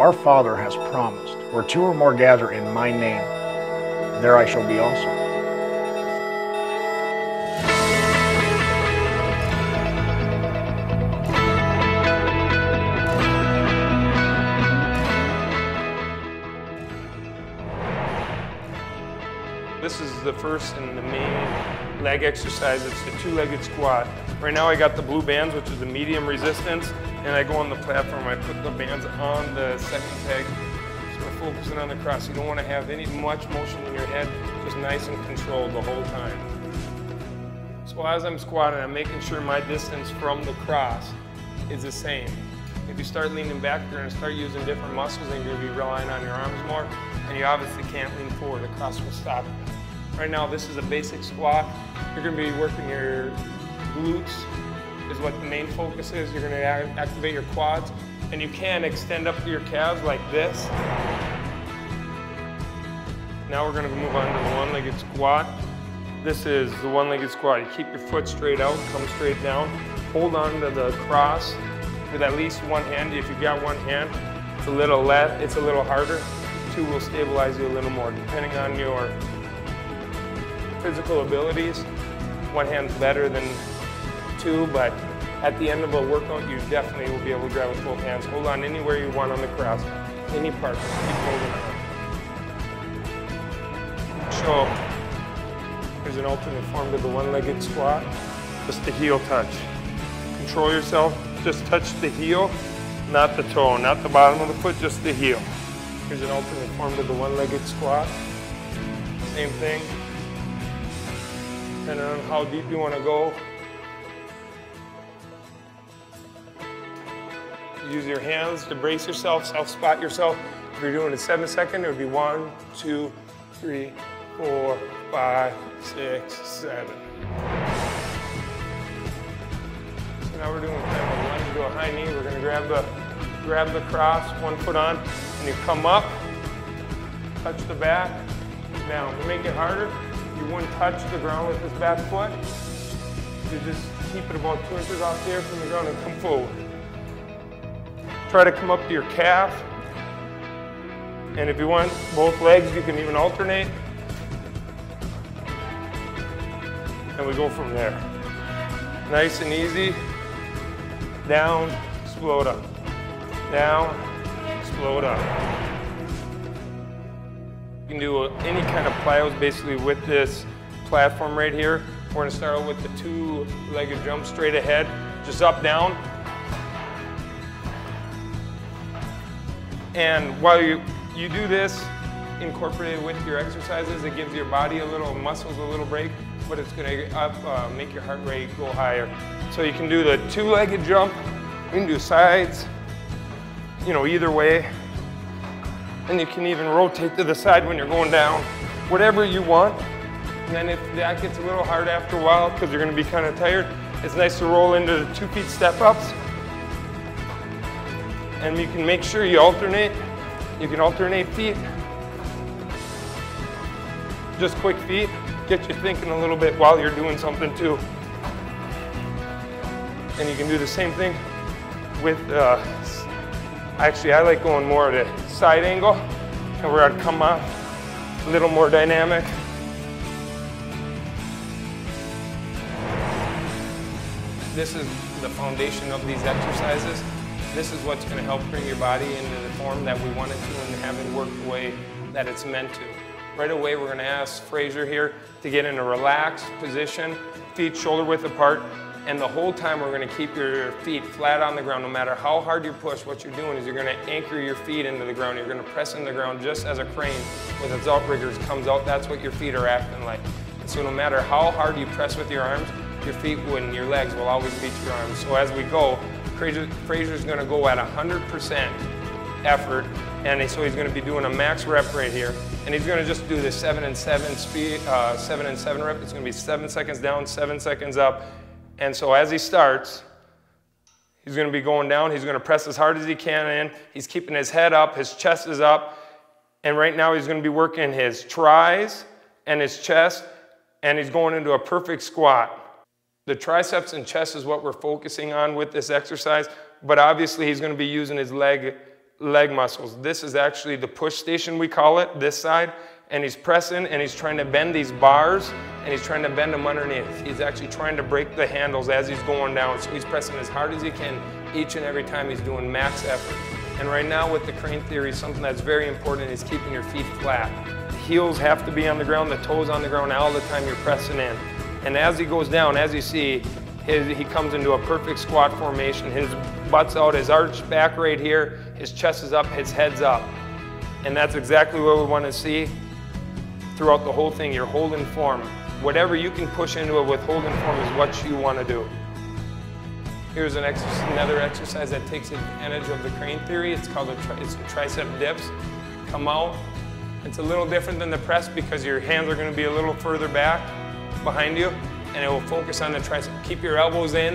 Our Father has promised, where two or more gather in my name, there I shall be also. This is the first and the main leg exercise. It's the two-legged squat. Right now I got the blue bands, which is the medium resistance, and I go on the platform. I put the bands on the second peg, sort of focusing on the cross. You don't want to have much motion in your head, just nice and controlled the whole time. So as I'm squatting, I'm making sure my distance from the cross is the same. If you start leaning back, you're going to start using different muscles and you're going to be relying on your arms more, and you obviously can't lean forward. The cross will stop. Right now, this is a basic squat. You're going to be working your glutes, is what the main focus is. You're going to activate your quads, and you can extend up to your calves like this. Now we're going to move on to the one-legged squat. This is the one-legged squat. You keep your foot straight out, come straight down, hold on to the cross with at least one hand. If you've got one hand, it's a little harder. Two will stabilize you a little more, depending on your physical abilities. One hand's better than two, but at the end of a workout, you definitely will be able to grab with both hands. Hold on anywhere you want on the cross, any part, just keep holding on. So, here's an alternate form to the one-legged squat. Just the heel touch. Control yourself, just touch the heel, not the toe, not the bottom of the foot, just the heel. Here's an alternate form to the one-legged squat. Same thing. Depending on how deep you want to go. Use your hands to brace yourself, self-spot yourself. If you're doing a 7-second, it would be 1, 2, 3, 4, 5, 6, 7. So now we're doing kind of a lunge to a high knee. We're going to grab the cross, one foot on, and you come up, touch the back, down. To make it harder, you wouldn't touch the ground with this back foot. You just keep it about 2 inches off the air from the ground and come forward. Try to come up to your calf. And if you want both legs, you can even alternate. And we go from there. Nice and easy. Down, explode up. Down, explode up. You can do any kind of plyos basically with this platform right here. We're going to start out with the two-legged jump straight ahead, just up, down. And while you do this, incorporated with your exercises, it gives your body a little, muscles a little break, but it's going to make your heart rate go higher. So you can do the two-legged jump, you can do sides, you know, either way. And you can even rotate to the side when you're going down, whatever you want. And then if that gets a little hard after a while, because you're going to be kind of tired, it's nice to roll into the 2 feet step-ups. And you can make sure you alternate. You can alternate feet. Just quick feet. Get you thinking a little bit while you're doing something too. And you can do the same thing with, actually I like going more at a side angle, and where I'd come up, a little more dynamic. This is the foundation of these exercises. This is what's going to help bring your body into the form that we want it to and have it work the way that it's meant to. Right away, we're going to ask Fraser here to get in a relaxed position, feet shoulder width apart, and the whole time we're going to keep your feet flat on the ground. No matter how hard you push, what you're doing is you're going to anchor your feet into the ground. You're going to press into the ground just as a crane with its outriggers comes out. That's what your feet are acting like. And so no matter how hard you press with your arms, your feet and your legs will always beat your arms. So as we go, Fraser's going to go at 100% effort, and so he's going to be doing a max rep right here, and he's going to just do the 7 and 7 speed, 7 and 7 rep. It's going to be 7 seconds down, 7 seconds up, and so as he starts, he's going to be going down. He's going to press as hard as he can in. He's keeping his head up, his chest is up, and right now he's going to be working his tris and his chest, and he's going into a perfect squat. The triceps and chest is what we're focusing on with this exercise, but obviously he's going to be using his leg leg muscles. This is actually the push station, we call it, this side. And he's pressing and he's trying to bend these bars and he's trying to bend them underneath. He's actually trying to break the handles as he's going down. So he's pressing as hard as he can each and every time. He's doing max effort. And right now with the crane theory, something that's very important is keeping your feet flat. The heels have to be on the ground, the toes on the ground all the time you're pressing in. And as he goes down, as you see, he comes into a perfect squat formation. His butt's out, his arched back right here, his chest is up, his head's up. And that's exactly what we want to see throughout the whole thing. You're holding form. Whatever you can push into it with holding form is what you want to do. Here's another exercise that takes advantage of the crane theory. It's called it's the tricep dips. Come out. It's a little different than the press because your hands are going to be a little further back behind you, and it will focus on the tricep. Keep your elbows in.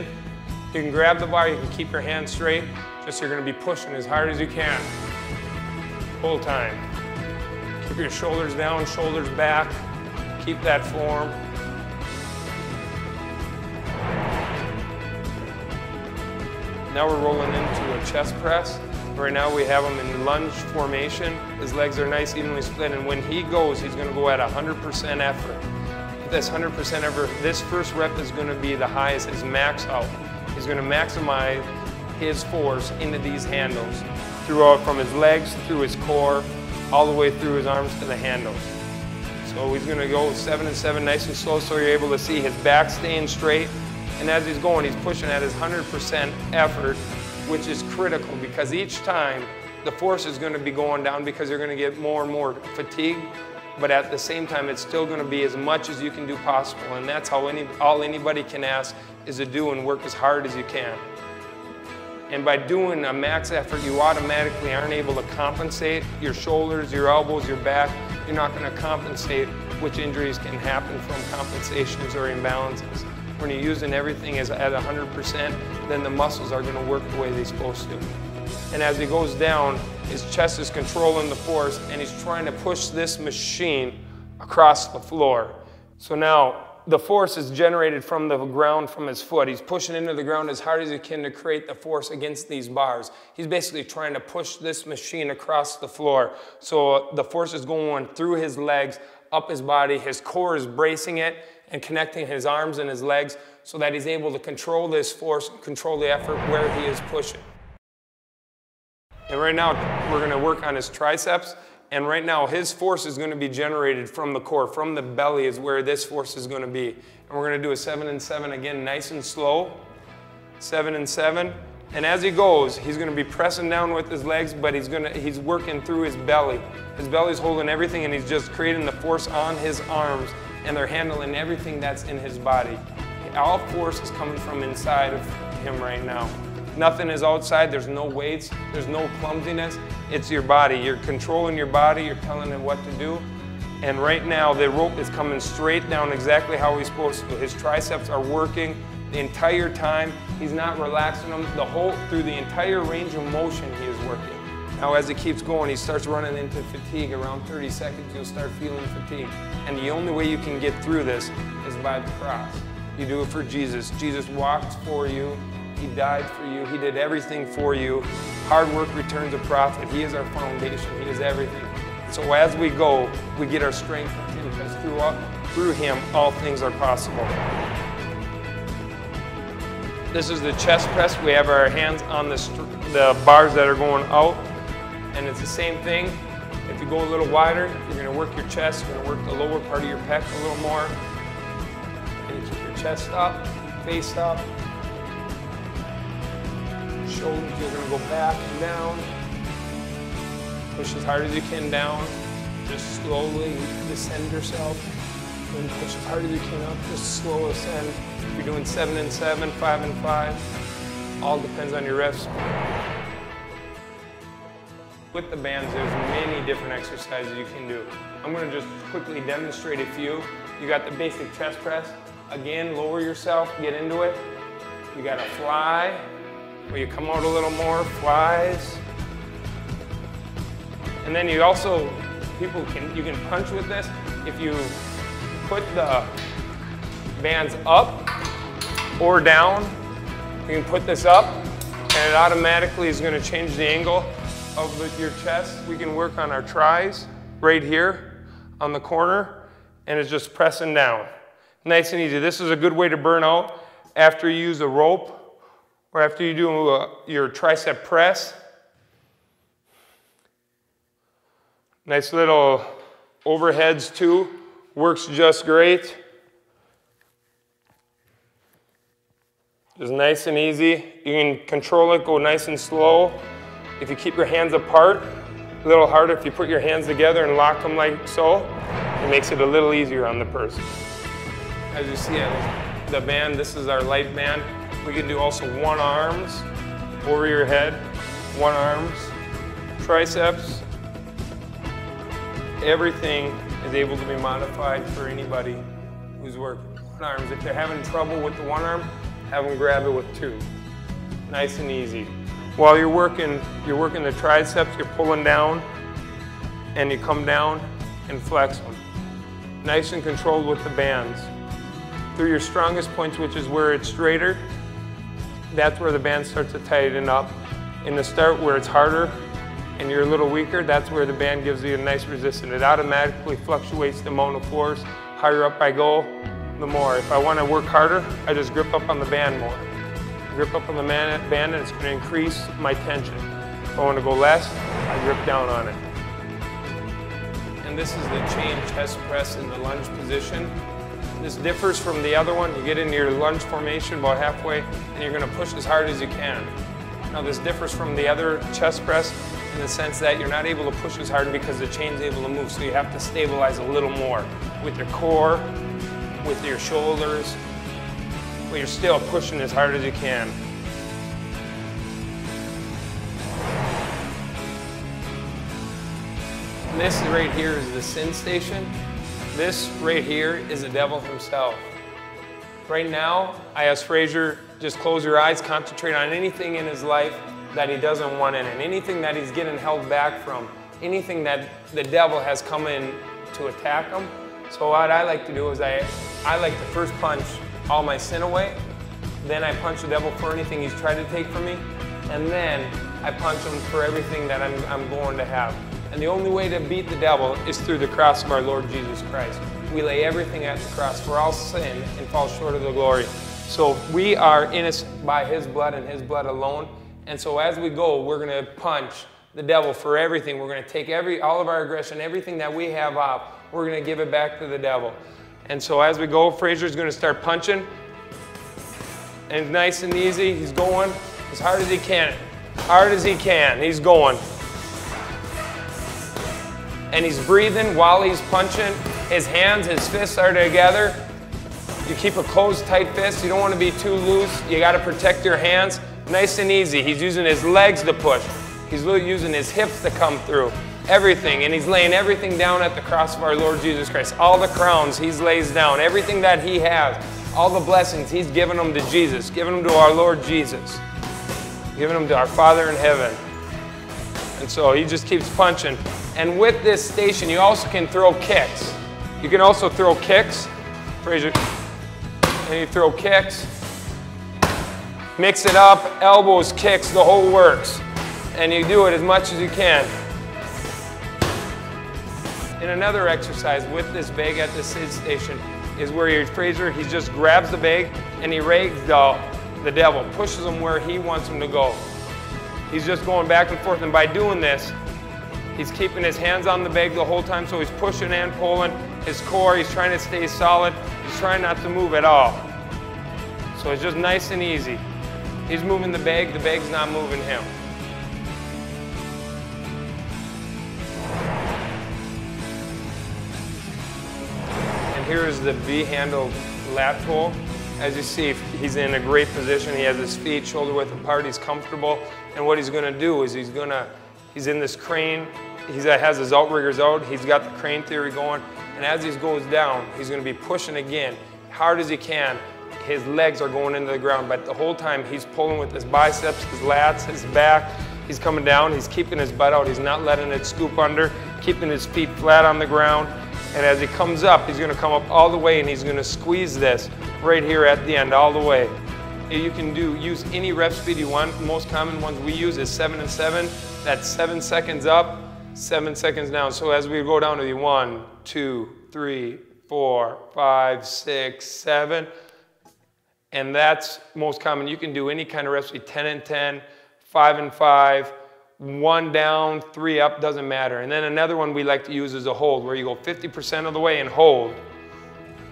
You can grab the bar. You can keep your hands straight. Just you're going to be pushing as hard as you can. Whole time. Keep your shoulders down, shoulders back. Keep that form. Now we're rolling into a chest press. Right now we have him in lunge formation. His legs are nice, evenly split, and when he goes, he's going to go at 100% effort. With this 100% effort, this first rep is going to be the highest, his max out. He's going to maximize his force into these handles, throughout from his legs, through his core, all the way through his arms to the handles. So he's going to go 7 and 7 nice and slow so you're able to see his back staying straight. And as he's going, he's pushing at his 100% effort, which is critical because each time the force is going to be going down because you're going to get more and more fatigue. But at the same time, it's still going to be as much as you can do possible. And that's how all anybody can ask is to do and work as hard as you can. And by doing a max effort, you automatically aren't able to compensate your shoulders, your elbows, your back. You're not going to compensate, which injuries can happen from compensations or imbalances. When you're using everything at 100%, then the muscles are going to work the way they're supposed to. And as he goes down, his chest is controlling the force, and he's trying to push this machine across the floor. So now, the force is generated from the ground, from his foot. He's pushing into the ground as hard as he can to create the force against these bars. He's basically trying to push this machine across the floor. So the force is going through his legs, up his body. His core is bracing it and connecting his arms and his legs so that he's able to control this force, control the effort where he is pushing. And right now, we're going to work on his triceps. And right now, his force is going to be generated from the core, from the belly is where this force is going to be. And we're going to do a 7 and 7 again, nice and slow. 7 and 7. And as he goes, he's going to be pressing down with his legs, but he's working through his belly. His belly's holding everything, and he's just creating the force on his arms, and they're handling everything that's in his body. All force is coming from inside of him right now. Nothing is outside, there's no weights, there's no clumsiness. It's your body. You're controlling your body, you're telling it what to do. And right now, the rope is coming straight down exactly how he's supposed to. His triceps are working the entire time. He's not relaxing them. Through the entire range of motion, he is working. Now, as he keeps going, he starts running into fatigue. Around 30 seconds, you'll start feeling fatigue. And the only way you can get through this is by the cross. You do it for Jesus. Jesus walked for you. He died for you. He did everything for you. Hard work returns a profit. He is our foundation. He is everything. So as we go, we get our strength from Him because through Him, all things are possible. This is the chest press. We have our hands on the bars that are going out. And it's the same thing. If you go a little wider, you're going to work your chest. You're going to work the lower part of your pec a little more. And you keep your chest up, face up. Shoulders, you're going to go back and down. Push as hard as you can down. Just slowly descend yourself. And push as hard as you can up. Just slow ascend. If you're doing 7 and 7, 5 and 5, all depends on your reps. With the bands, there's many different exercises you can do. I'm going to just quickly demonstrate a few. You got the basic chest press. Again, lower yourself, get into it. You got a fly, where you come out a little more, flies. And then you also, you can punch with this. If you put the bands up or down, you can put this up, and it automatically is going to change the angle of your chest, we can work on our tries right here on the corner, and it's just pressing down. Nice and easy. This is a good way to burn out after you use a rope or after you do your tricep press. Nice little overheads too. Works just great. Just nice and easy. You can control it, go nice and slow. If you keep your hands apart, a little harder. If you put your hands together and lock them like so, it makes it a little easier on the person. As you see on the band, this is our light band. We can do also one arms over your head, one arms, triceps. Everything is able to be modified for anybody who's working. One arms. If they're having trouble with the one arm, have them grab it with two. Nice and easy. While you're working the triceps, you're pulling down and you come down and flex them. Nice and controlled with the bands. Through your strongest points, which is where it's straighter, that's where the band starts to tighten up. In the start where it's harder and you're a little weaker, that's where the band gives you a nice resistance. It automatically fluctuates the amount of force. Higher up I go, the more. If I want to work harder, I just grip up on the band more. Grip up on the band and it's going to increase my tension. If I want to go less, I grip down on it. And this is the chain chest press in the lunge position. This differs from the other one. You get into your lunge formation about halfway and you're going to push as hard as you can. Now this differs from the other chest press in the sense that you're not able to push as hard because the chain's able to move, so you have to stabilize a little more with your core, with your shoulders, but you're still pushing as hard as you can. And this right here is the sin station. This right here is the devil himself. Right now, I ask Fraser, just close your eyes, concentrate on anything in his life that he doesn't want in it, anything that he's getting held back from, anything that the devil has come in to attack him. So what I like to do is I like to first punch all my sin away, then I punch the devil for anything he's tried to take from me, and then I punch him for everything that I'm going to have. And the only way to beat the devil is through the cross of our Lord Jesus Christ. We lay everything at the cross, for all sin and fall short of the glory. So we are innocent by his blood and his blood alone. And so as we go, we're going to punch the devil for everything. We're going to take all of our aggression, everything that we have off, we're going to give it back to the devil. And so as we go, Fraser's going to start punching. And nice and easy, he's going as hard as he can. Hard as he can, he's going. And he's breathing while he's punching. His hands, his fists are together. You keep a closed, tight fist. You don't want to be too loose. You got to protect your hands. Nice and easy. He's using his legs to push. He's really using his hips to come through. Everything. And he's laying everything down at the cross of our Lord Jesus Christ. All the crowns he lays down. Everything that he has. All the blessings, he's given them to Jesus. Giving them to our Lord Jesus. Giving them to our Father in heaven. And so he just keeps punching. And with this station, you also can throw kicks. You can also throw kicks. Fraser. And you throw kicks. Mix it up, elbows, kicks, the whole works. And you do it as much as you can. In another exercise with this bag at the sit station is where Fraser, he just grabs the bag and he rags the devil, pushes him where he wants him to go. He's just going back and forth, and by doing this, he's keeping his hands on the bag the whole time, so he's pushing and pulling his core. He's trying to stay solid. He's trying not to move at all. So it's just nice and easy. He's moving the bag's not moving him. And here is the V-handle lat pull. As you see, he's in a great position. He has his feet shoulder width apart. He's comfortable. And what he's going to do is he's in this crane. He has his outriggers out. He's got the crane theory going. And as he goes down, he's going to be pushing again, hard as he can. His legs are going into the ground, but the whole time he's pulling with his biceps, his lats, his back. He's coming down. He's keeping his butt out. He's not letting it scoop under, keeping his feet flat on the ground. And as he comes up, he's going to come up all the way, and he's going to squeeze this right here at the end all the way. You can use any rep speed you want. The most common ones we use is 7 and 7. That's 7 seconds up, 7 seconds down. So as we go down to the 1, 2, 3, 4, 5, 6, 7, and that's most common. You can do any kind of rep speed, 10 and 10, 5 and 5, 1 down, 3 up, doesn't matter. And then another one we like to use is a hold, where you go 50% of the way and hold.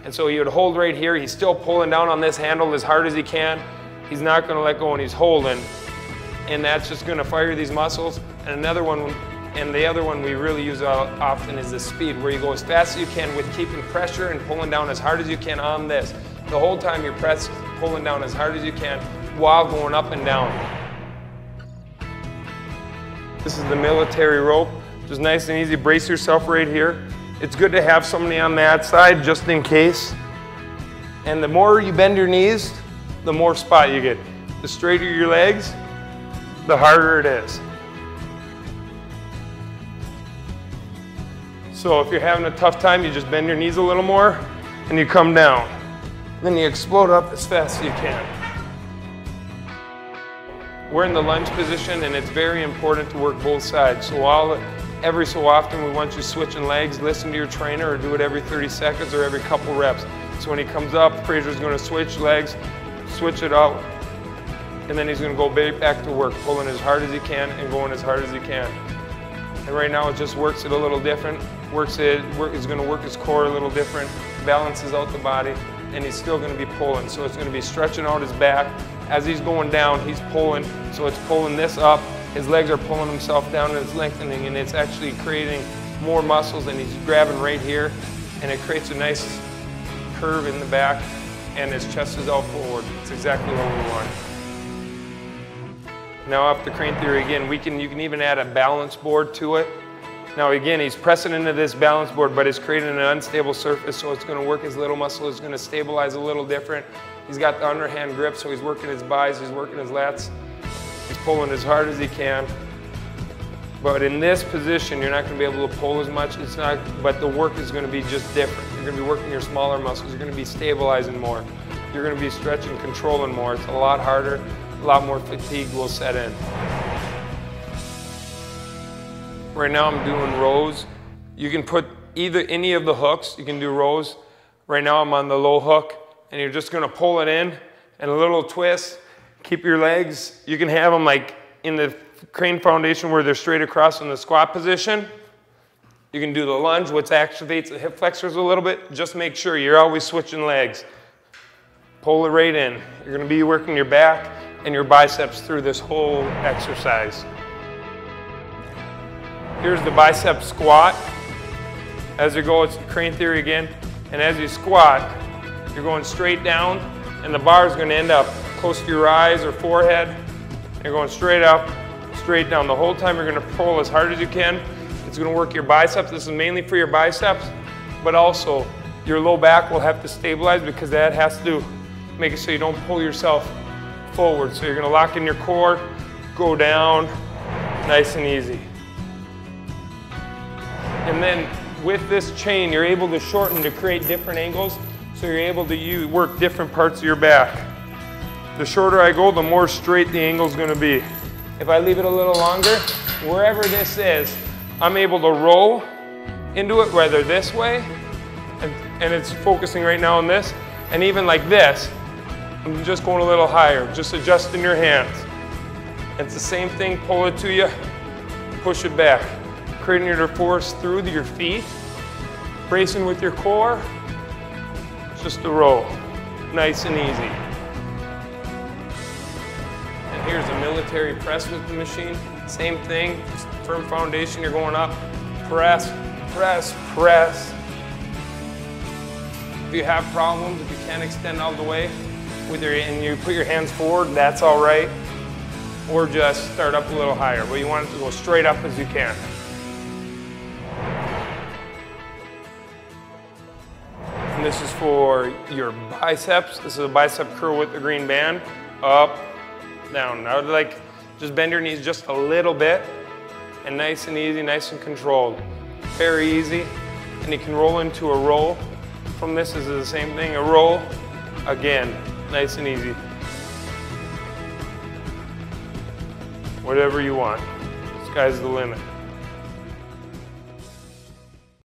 And so he would hold right here. He's still pulling down on this handle as hard as he can. He's not going to let go, and he's holding. And that's just going to fire these muscles. And another one, and the other one we really use often is the speed, where you go as fast as you can with keeping pressure and pulling down as hard as you can on this. The whole time you're pulling down as hard as you can while going up and down. This is the military rope. Just nice and easy. Brace yourself right here. It's good to have somebody on that side just in case. And the more you bend your knees, the more spot you get. The straighter your legs, the harder it is. So if you're having a tough time, you just bend your knees a little more and you come down. Then you explode up as fast as you can. We're in the lunge position, and it's very important to work both sides. So every so often we want you switching legs, listen to your trainer, or do it every 30 seconds or every couple reps. So when he comes up, Fraser's going to switch legs, switch it out, and then he's going to go back to work, pulling as hard as he can and going as hard as he can. And right now it just works it a little different. He's going to work his core a little different, balances out the body, and he's still going to be pulling. So it's going to be stretching out his back. As he's going down, he's pulling, so it's pulling this up. His legs are pulling himself down, and it's lengthening, and it's actually creating more muscles, and he's grabbing right here, and it creates a nice curve in the back, and his chest is out forward. It's exactly what we want. Now up the crane theory again, you can even add a balance board to it. Now again, he's pressing into this balance board, but it's creating an unstable surface, so it's going to work his little muscle. It's going to stabilize a little different. He's got the underhand grip, so he's working his buys, he's working his lats. He's pulling as hard as he can. But in this position, you're not going to be able to pull as much. But the work is going to be just different. You're going to be working your smaller muscles. You're going to be stabilizing more. You're going to be stretching, controlling more. It's a lot harder. A lot more fatigue will set in. Right now I'm doing rows. You can put any of the hooks. You can do rows. Right now I'm on the low hook, and you're just going to pull it in and a little twist. Keep your legs. You can have them like in the crane foundation where they're straight across in the squat position. You can do the lunge, which activates the hip flexors a little bit. Just make sure you're always switching legs. Pull it right in. You're going to be working your back and your biceps through this whole exercise. Here's the bicep squat. As you go, it's crane theory again. And as you squat, you're going straight down, and the bar is going to end up close to your eyes or forehead. You're going straight up, straight down. The whole time you're going to pull as hard as you can. It's going to work your biceps. This is mainly for your biceps, but also your low back will have to stabilize, because that has to make it so you don't pull yourself forward. So you're going to lock in your core, go down, nice and easy. And then with this chain, you're able to shorten to create different angles, so you're able to work different parts of your back. The shorter I go, the more straight the angle is going to be. If I leave it a little longer, wherever this is, I'm able to roll into it, whether this way, and it's focusing right now on this, and even like this, I'm just going a little higher, just adjusting your hands. It's the same thing, pull it to you, push it back. Creating your force through your feet, bracing with your core, just a roll, nice and easy. And here's a military press with the machine, same thing, just firm foundation, you're going up, press, press, press. If you have problems, if you can't extend all the way, and you put your hands forward, that's all right, or just start up a little higher, but you want it to go straight up as you can. And this is for your biceps. This is a bicep curl with the green band. Up, down. Now just bend your knees just a little bit, and nice and easy, nice and controlled. Very easy. And you can roll into a roll. From this is the same thing, a roll. Again, nice and easy. whatever you want. Sky's the limit.